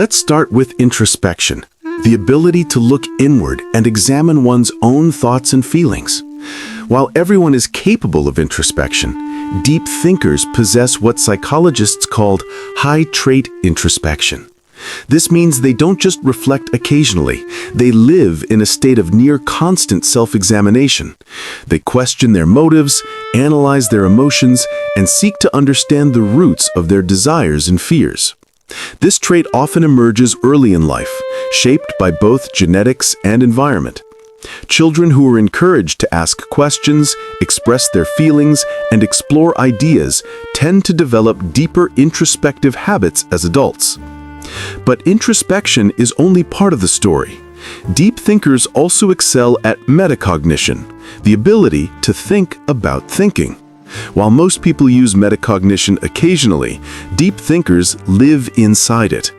Let's start with introspection, the ability to look inward and examine one's own thoughts and feelings. While everyone is capable of introspection, deep thinkers possess what psychologists call high-trait introspection. This means they don't just reflect occasionally, they live in a state of near-constant self-examination. They question their motives, analyze their emotions, and seek to understand the roots of their desires and fears. This trait often emerges early in life, shaped by both genetics and environment. Children who are encouraged to ask questions, express their feelings, and explore ideas tend to develop deeper introspective habits as adults. But introspection is only part of the story. Deep thinkers also excel at metacognition, the ability to think about thinking. While most people use metacognition occasionally, deep thinkers live inside it.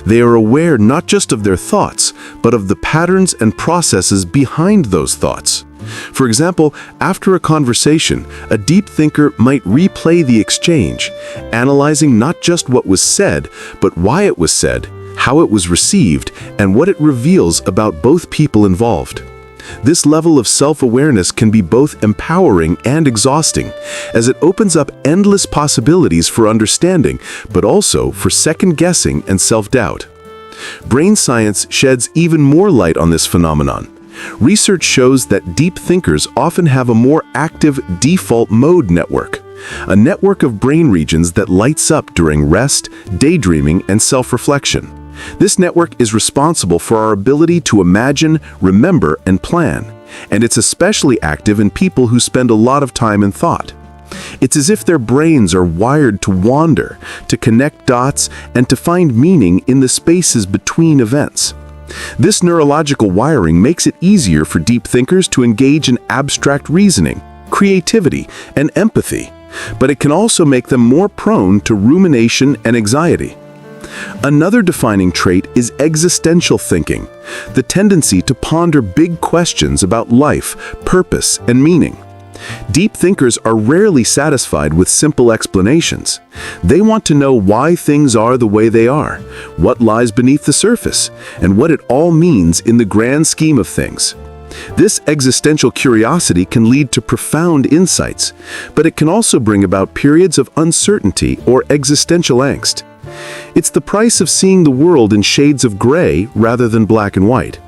They are aware not just of their thoughts, but of the patterns and processes behind those thoughts. For example, after a conversation, a deep thinker might replay the exchange, analyzing not just what was said, but why it was said, how it was received, and what it reveals about both people involved. This level of self-awareness can be both empowering and exhausting, as it opens up endless possibilities for understanding, but also for second-guessing and self-doubt. Brain science sheds even more light on this phenomenon. Research shows that deep thinkers often have a more active default mode network, a network of brain regions that lights up during rest, daydreaming, and self-reflection. This network is responsible for our ability to imagine, remember, and plan, and it's especially active in people who spend a lot of time in thought. It's as if their brains are wired to wander, to connect dots, and to find meaning in the spaces between events. This neurological wiring makes it easier for deep thinkers to engage in abstract reasoning, creativity, and empathy, but it can also make them more prone to rumination and anxiety. Another defining trait is existential thinking, the tendency to ponder big questions about life, purpose, and meaning. Deep thinkers are rarely satisfied with simple explanations. They want to know why things are the way they are, what lies beneath the surface, and what it all means in the grand scheme of things. This existential curiosity can lead to profound insights, but it can also bring about periods of uncertainty or existential angst. It's the price of seeing the world in shades of gray rather than black and white.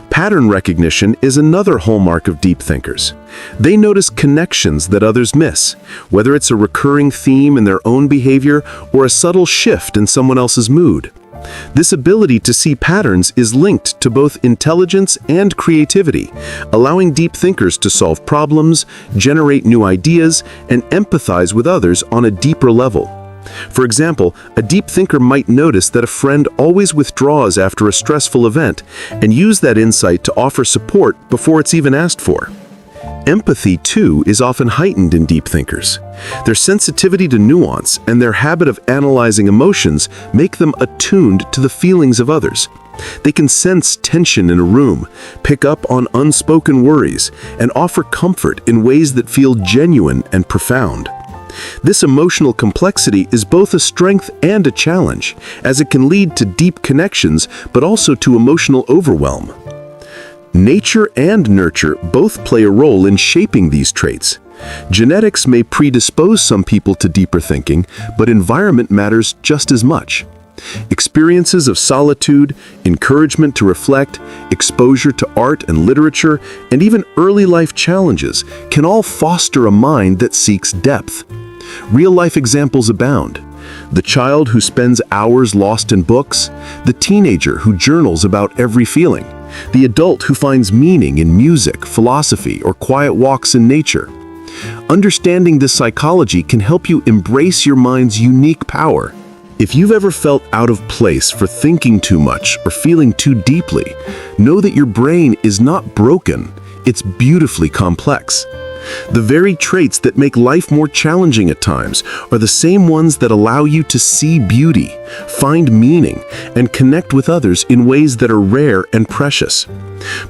Pattern recognition is another hallmark of deep thinkers. They notice connections that others miss, whether it's a recurring theme in their own behavior or a subtle shift in someone else's mood. This ability to see patterns is linked to both intelligence and creativity, allowing deep thinkers to solve problems, generate new ideas, and empathize with others on a deeper level. For example, a deep thinker might notice that a friend always withdraws after a stressful event and use that insight to offer support before it's even asked for. Empathy, too, is often heightened in deep thinkers. Their sensitivity to nuance and their habit of analyzing emotions make them attuned to the feelings of others. They can sense tension in a room, pick up on unspoken worries, and offer comfort in ways that feel genuine and profound. This emotional complexity is both a strength and a challenge, as it can lead to deep connections, but also to emotional overwhelm. Nature and nurture both play a role in shaping these traits. Genetics may predispose some people to deeper thinking, but environment matters just as much. Experiences of solitude, encouragement to reflect, exposure to art and literature, and even early life challenges can all foster a mind that seeks depth. Real-life examples abound. The child who spends hours lost in books, the teenager who journals about every feeling, the adult who finds meaning in music, philosophy, or quiet walks in nature. Understanding this psychology can help you embrace your mind's unique power. If you've ever felt out of place for thinking too much or feeling too deeply, know that your brain is not broken, it's beautifully complex. The very traits that make life more challenging at times are the same ones that allow you to see beauty, find meaning, and connect with others in ways that are rare and precious.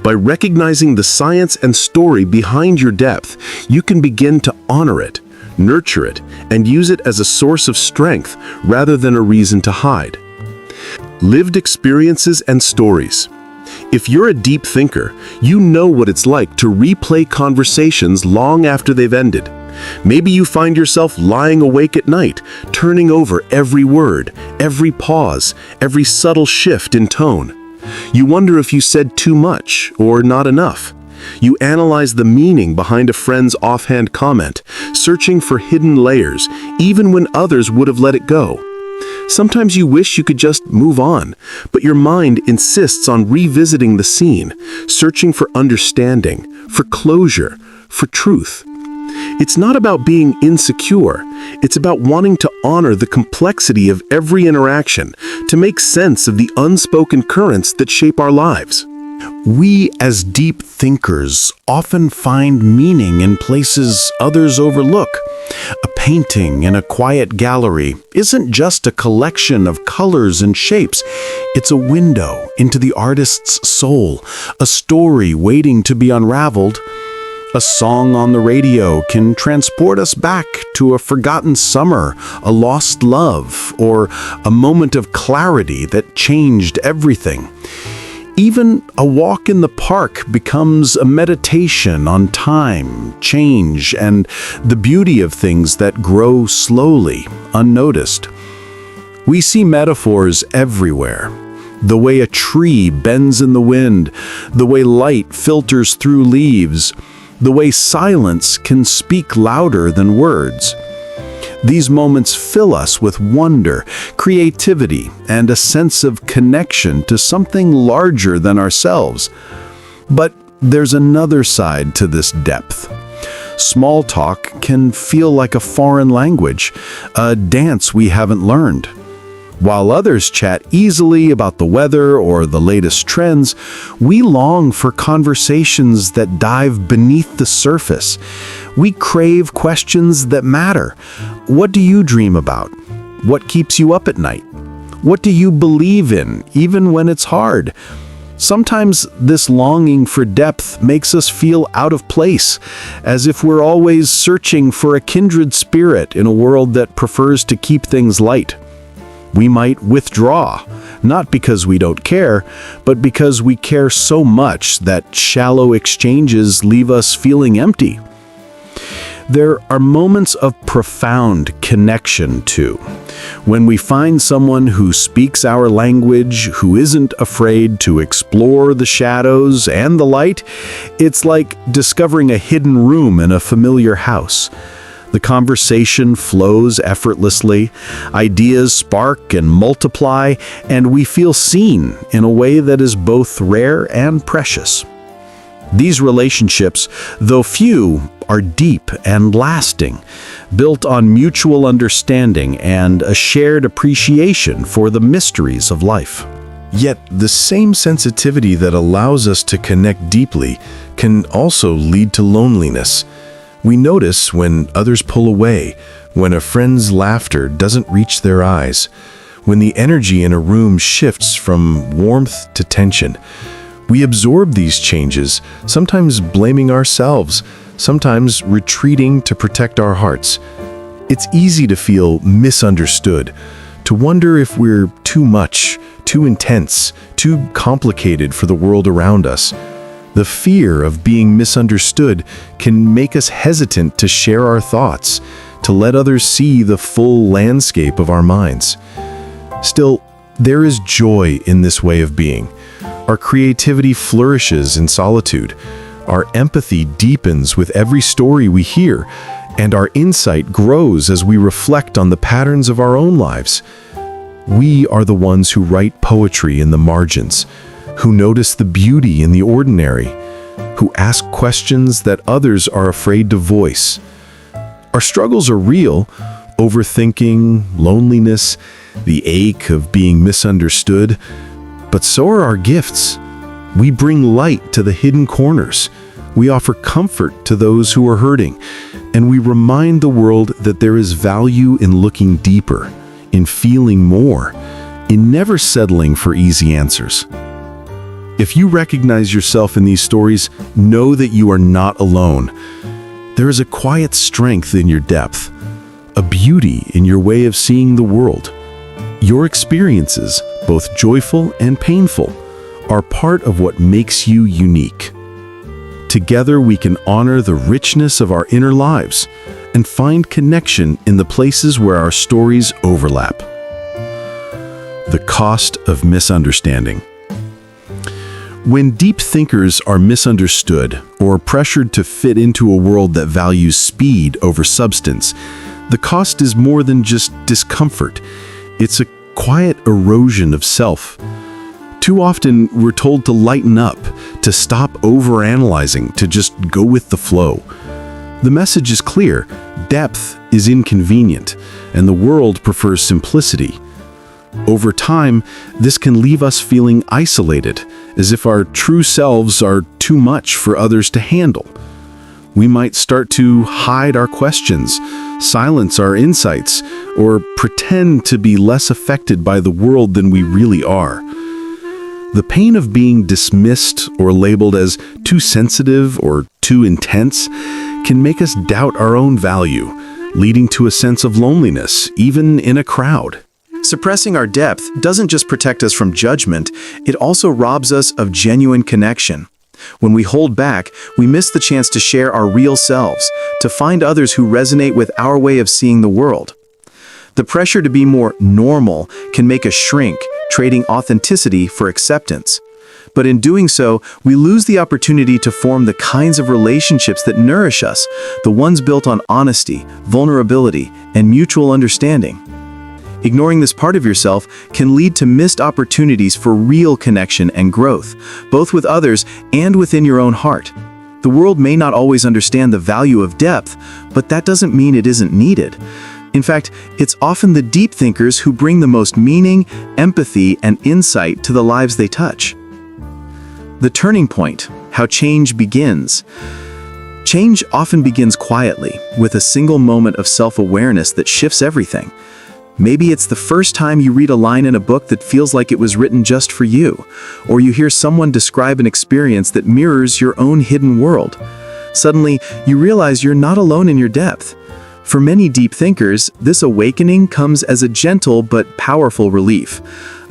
By recognizing the science and story behind your depth, you can begin to honor it, nurture it, and use it as a source of strength rather than a reason to hide. Lived experiences and stories. If you're a deep thinker, you know what it's like to replay conversations long after they've ended. Maybe you find yourself lying awake at night, turning over every word, every pause, every subtle shift in tone. You wonder if you said too much or not enough. You analyze the meaning behind a friend's offhand comment, searching for hidden layers, even when others would have let it go. Sometimes you wish you could just move on, but your mind insists on revisiting the scene, searching for understanding, for closure, for truth. It's not about being insecure. It's about wanting to honor the complexity of every interaction, to make sense of the unspoken currents that shape our lives. We, as deep thinkers, often find meaning in places others overlook. A painting in a quiet gallery isn't just a collection of colors and shapes. It's a window into the artist's soul, a story waiting to be unraveled. A song on the radio can transport us back to a forgotten summer, a lost love, or a moment of clarity that changed everything. Even a walk in the park becomes a meditation on time, change, and the beauty of things that grow slowly, unnoticed. We see metaphors everywhere. The way a tree bends in the wind, the way light filters through leaves, the way silence can speak louder than words. These moments fill us with wonder, creativity, and a sense of connection to something larger than ourselves. But there's another side to this depth. Small talk can feel like a foreign language, a dance we haven't learned. While others chat easily about the weather or the latest trends, we long for conversations that dive beneath the surface. We crave questions that matter. What do you dream about? What keeps you up at night? What do you believe in, even when it's hard? Sometimes this longing for depth makes us feel out of place, as if we're always searching for a kindred spirit in a world that prefers to keep things light. We might withdraw, not because we don't care, but because we care so much that shallow exchanges leave us feeling empty. There are moments of profound connection, too. When we find someone who speaks our language, who isn't afraid to explore the shadows and the light, it's like discovering a hidden room in a familiar house. The conversation flows effortlessly, ideas spark and multiply, and we feel seen in a way that is both rare and precious. These relationships, though few, are deep and lasting, built on mutual understanding and a shared appreciation for the mysteries of life. Yet, the same sensitivity that allows us to connect deeply can also lead to loneliness. We notice when others pull away, when a friend's laughter doesn't reach their eyes, when the energy in a room shifts from warmth to tension. We absorb these changes, sometimes blaming ourselves, sometimes retreating to protect our hearts. It's easy to feel misunderstood, to wonder if we're too much, too intense, too complicated for the world around us. The fear of being misunderstood can make us hesitant to share our thoughts, to let others see the full landscape of our minds. Still, there is joy in this way of being. Our creativity flourishes in solitude. Our empathy deepens with every story we hear, and our insight grows as we reflect on the patterns of our own lives. We are the ones who write poetry in the margins, who notice the beauty in the ordinary, who ask questions that others are afraid to voice. Our struggles are real: overthinking, loneliness, the ache of being misunderstood. But so are our gifts. We bring light to the hidden corners. We offer comfort to those who are hurting. And we remind the world that there is value in looking deeper, in feeling more, in never settling for easy answers. If you recognize yourself in these stories, know that you are not alone. There is a quiet strength in your depth, a beauty in your way of seeing the world. Your experiences, both joyful and painful, are part of what makes you unique. Together we can honor the richness of our inner lives and find connection in the places where our stories overlap. The cost of misunderstanding. When deep thinkers are misunderstood or pressured to fit into a world that values speed over substance, the cost is more than just discomfort. It's a quiet erosion of self. Too often, we're told to lighten up, to stop overanalyzing, to just go with the flow. The message is clear: depth is inconvenient, and the world prefers simplicity. Over time, this can leave us feeling isolated, as if our true selves are too much for others to handle. We might start to hide our questions, silence our insights, or pretend to be less affected by the world than we really are. The pain of being dismissed or labeled as too sensitive or too intense can make us doubt our own value, leading to a sense of loneliness, even in a crowd. Suppressing our depth doesn't just protect us from judgment, it also robs us of genuine connection. When we hold back, we miss the chance to share our real selves, to find others who resonate with our way of seeing the world. The pressure to be more normal can make us shrink, trading authenticity for acceptance. But in doing so, we lose the opportunity to form the kinds of relationships that nourish us, the ones built on honesty, vulnerability, and mutual understanding. Ignoring this part of yourself can lead to missed opportunities for real connection and growth, both with others and within your own heart. The world may not always understand the value of depth, but that doesn't mean it isn't needed. In fact, it's often the deep thinkers who bring the most meaning, empathy, and insight to the lives they touch. The turning point, how change begins. Change often begins quietly, with a single moment of self-awareness that shifts everything. Maybe it's the first time you read a line in a book that feels like it was written just for you, or you hear someone describe an experience that mirrors your own hidden world. Suddenly, you realize you're not alone in your depth. For many deep thinkers, this awakening comes as a gentle but powerful relief,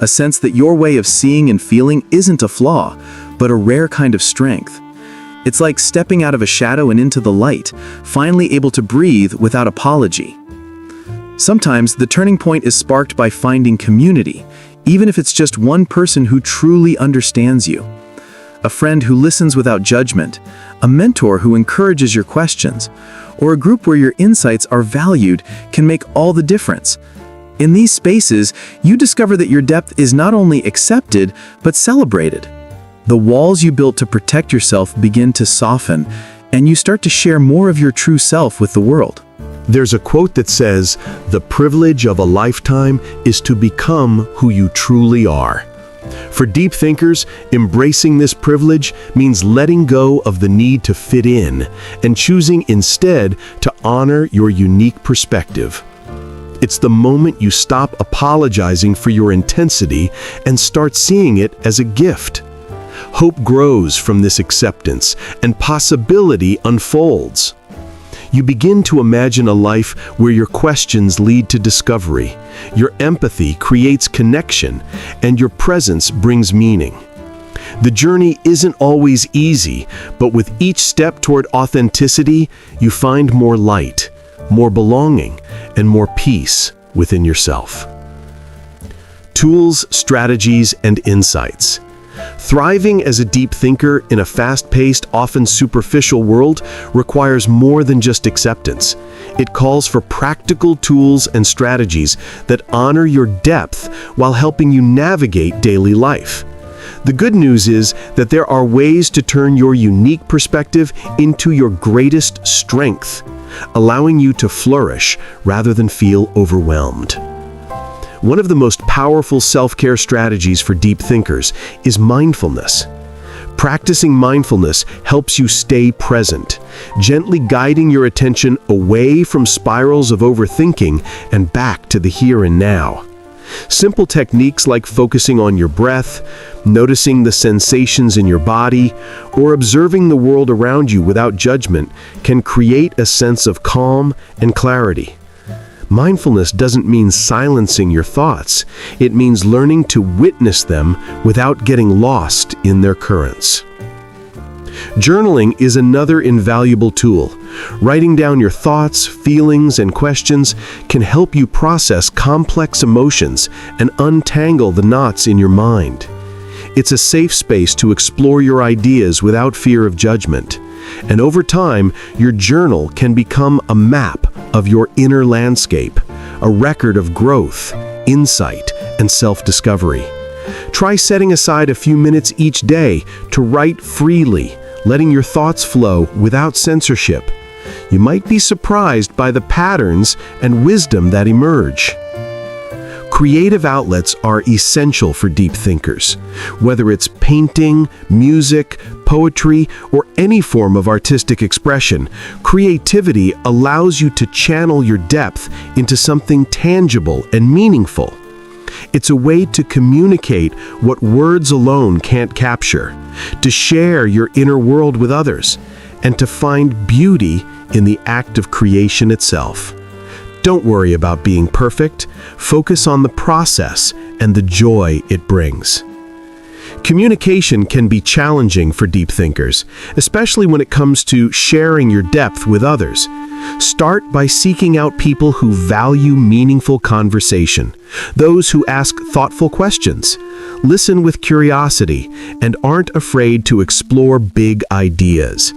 a sense that your way of seeing and feeling isn't a flaw, but a rare kind of strength. It's like stepping out of a shadow and into the light, finally able to breathe without apology. Sometimes the turning point is sparked by finding community, even if it's just one person who truly understands you. A friend who listens without judgment, a mentor who encourages your questions, or a group where your insights are valued can make all the difference. In these spaces, you discover that your depth is not only accepted, but celebrated. The walls you built to protect yourself begin to soften, and you start to share more of your true self with the world. There's a quote that says, "The privilege of a lifetime is to become who you truly are." For deep thinkers, embracing this privilege means letting go of the need to fit in and choosing instead to honor your unique perspective. It's the moment you stop apologizing for your intensity and start seeing it as a gift. Hope grows from this acceptance, and possibility unfolds. You begin to imagine a life where your questions lead to discovery, your empathy creates connection, and your presence brings meaning. The journey isn't always easy, but with each step toward authenticity, you find more light, more belonging, and more peace within yourself. Tools, strategies, and insights. Thriving as a deep thinker in a fast-paced, often superficial world requires more than just acceptance. It calls for practical tools and strategies that honor your depth while helping you navigate daily life. The good news is that there are ways to turn your unique perspective into your greatest strength, allowing you to flourish rather than feel overwhelmed. One of the most powerful self-care strategies for deep thinkers is mindfulness. Practicing mindfulness helps you stay present, gently guiding your attention away from spirals of overthinking and back to the here and now. Simple techniques like focusing on your breath, noticing the sensations in your body, or observing the world around you without judgment can create a sense of calm and clarity. Mindfulness doesn't mean silencing your thoughts. It means learning to witness them without getting lost in their currents. Journaling is another invaluable tool. Writing down your thoughts, feelings, and questions can help you process complex emotions and untangle the knots in your mind. It's a safe space to explore your ideas without fear of judgment. And over time, your journal can become a map of your inner landscape, a record of growth, insight, and self-discovery. Try setting aside a few minutes each day to write freely, letting your thoughts flow without censorship. You might be surprised by the patterns and wisdom that emerge. Creative outlets are essential for deep thinkers. Whether it's painting, music, poetry, or any form of artistic expression, creativity allows you to channel your depth into something tangible and meaningful. It's a way to communicate what words alone can't capture, to share your inner world with others, and to find beauty in the act of creation itself. Don't worry about being perfect. Focus on the process and the joy it brings. Communication can be challenging for deep thinkers, especially when it comes to sharing your depth with others. Start by seeking out people who value meaningful conversation, those who ask thoughtful questions, listen with curiosity, and aren't afraid to explore big ideas.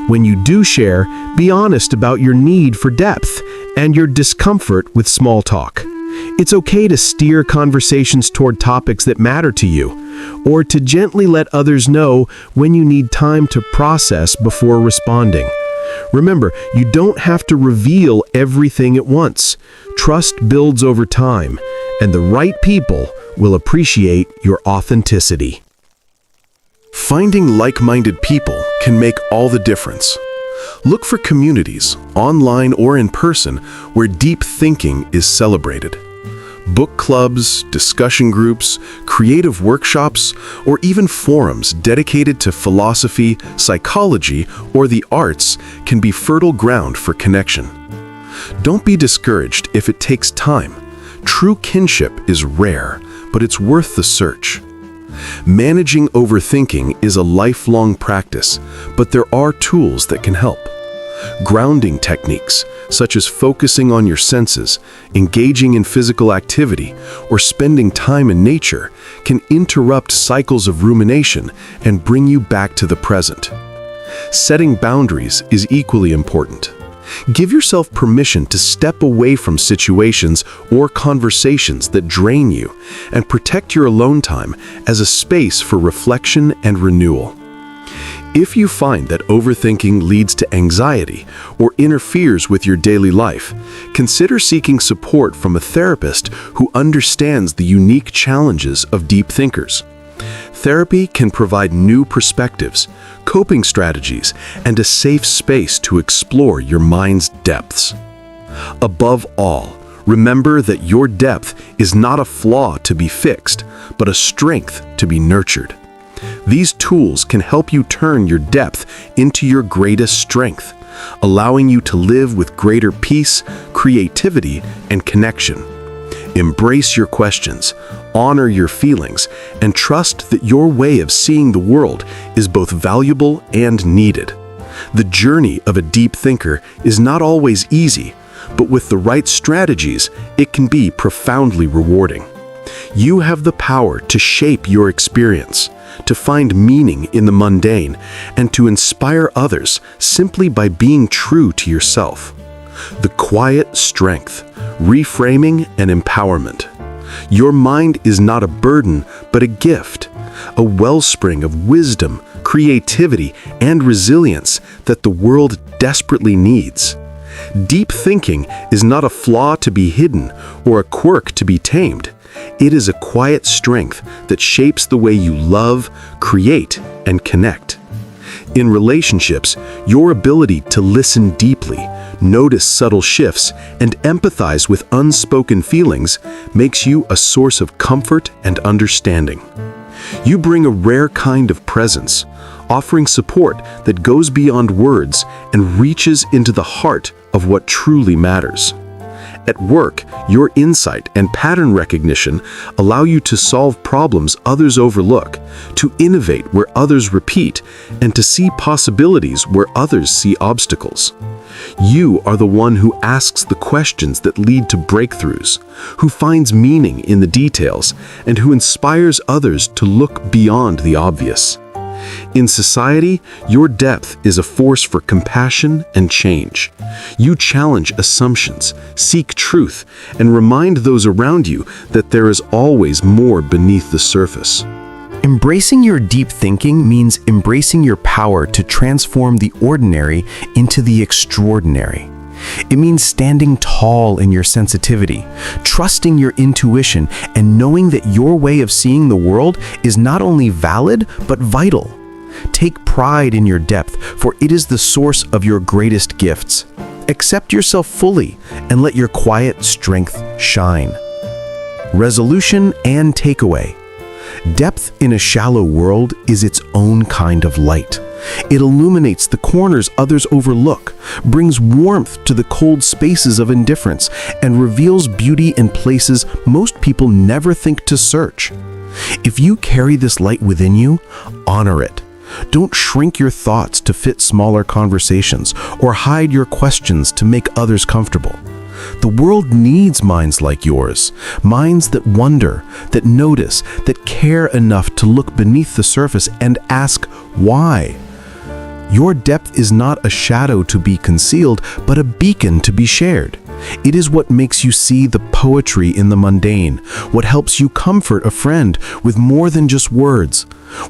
When you do share, be honest about your need for depth and your discomfort with small talk. It's okay to steer conversations toward topics that matter to you, or to gently let others know when you need time to process before responding. Remember, you don't have to reveal everything at once. Trust builds over time, and the right people will appreciate your authenticity. Finding like-minded people can make all the difference. Look for communities, online or in person, where deep thinking is celebrated. Book clubs, discussion groups, creative workshops, or even forums dedicated to philosophy, psychology, or the arts can be fertile ground for connection. Don't be discouraged if it takes time. True kinship is rare, but it's worth the search. Managing overthinking is a lifelong practice, but there are tools that can help. Grounding techniques, such as focusing on your senses, engaging in physical activity, or spending time in nature, can interrupt cycles of rumination and bring you back to the present. Setting boundaries is equally important. Give yourself permission to step away from situations or conversations that drain you, and protect your alone time as a space for reflection and renewal. If you find that overthinking leads to anxiety or interferes with your daily life, consider seeking support from a therapist who understands the unique challenges of deep thinkers. Therapy can provide new perspectives, coping strategies, and a safe space to explore your mind's depths. Above all, remember that your depth is not a flaw to be fixed, but a strength to be nurtured. These tools can help you turn your depth into your greatest strength, allowing you to live with greater peace, creativity, and connection. Embrace your questions, honor your feelings, and trust that your way of seeing the world is both valuable and needed. The journey of a deep thinker is not always easy, but with the right strategies, it can be profoundly rewarding. You have the power to shape your experience, to find meaning in the mundane, and to inspire others simply by being true to yourself. The quiet strength, reframing, and empowerment. Your mind is not a burden, but a gift, a wellspring of wisdom, creativity, and resilience that the world desperately needs. Deep thinking is not a flaw to be hidden or a quirk to be tamed. It is a quiet strength that shapes the way you love, create, and connect. In relationships, your ability to listen deeply, notice subtle shifts, and empathize with unspoken feelings makes you a source of comfort and understanding. You bring a rare kind of presence, offering support that goes beyond words and reaches into the heart of what truly matters. At work, your insight and pattern recognition allow you to solve problems others overlook, to innovate where others repeat, and to see possibilities where others see obstacles. You are the one who asks the questions that lead to breakthroughs, who finds meaning in the details, and who inspires others to look beyond the obvious. In society, your depth is a force for compassion and change. You challenge assumptions, seek truth, and remind those around you that there is always more beneath the surface. Embracing your deep thinking means embracing your power to transform the ordinary into the extraordinary. It means standing tall in your sensitivity, trusting your intuition, and knowing that your way of seeing the world is not only valid, but vital. Take pride in your depth, for it is the source of your greatest gifts. Accept yourself fully and let your quiet strength shine. Resolution and takeaway. Depth in a shallow world is its own kind of light. It illuminates the corners others overlook, brings warmth to the cold spaces of indifference, and reveals beauty in places most people never think to search. If you carry this light within you, honor it. Don't shrink your thoughts to fit smaller conversations or hide your questions to make others comfortable. The world needs minds like yours, minds that wonder, that notice, that care enough to look beneath the surface and ask why. Your depth is not a shadow to be concealed, but a beacon to be shared. It is what makes you see the poetry in the mundane, what helps you comfort a friend with more than just words,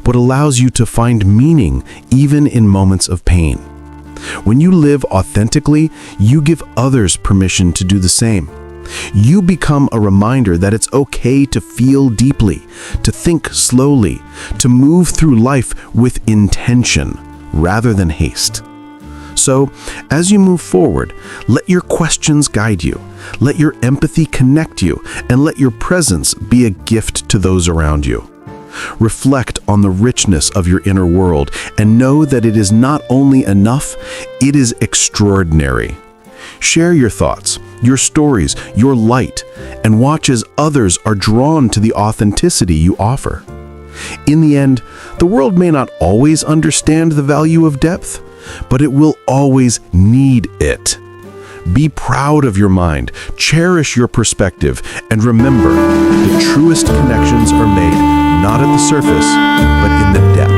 what allows you to find meaning even in moments of pain. When you live authentically, you give others permission to do the same. You become a reminder that it's okay to feel deeply, to think slowly, to move through life with intention rather than haste. So, as you move forward, let your questions guide you, let your empathy connect you, and let your presence be a gift to those around you. Reflect on the richness of your inner world and know that it is not only enough, it is extraordinary. Share your thoughts, your stories, your light, and watch as others are drawn to the authenticity you offer. In the end, the world may not always understand the value of depth, but it will always need it. Be proud of your mind, cherish your perspective, and remember, the truest connections are made not at the surface, but in the depth.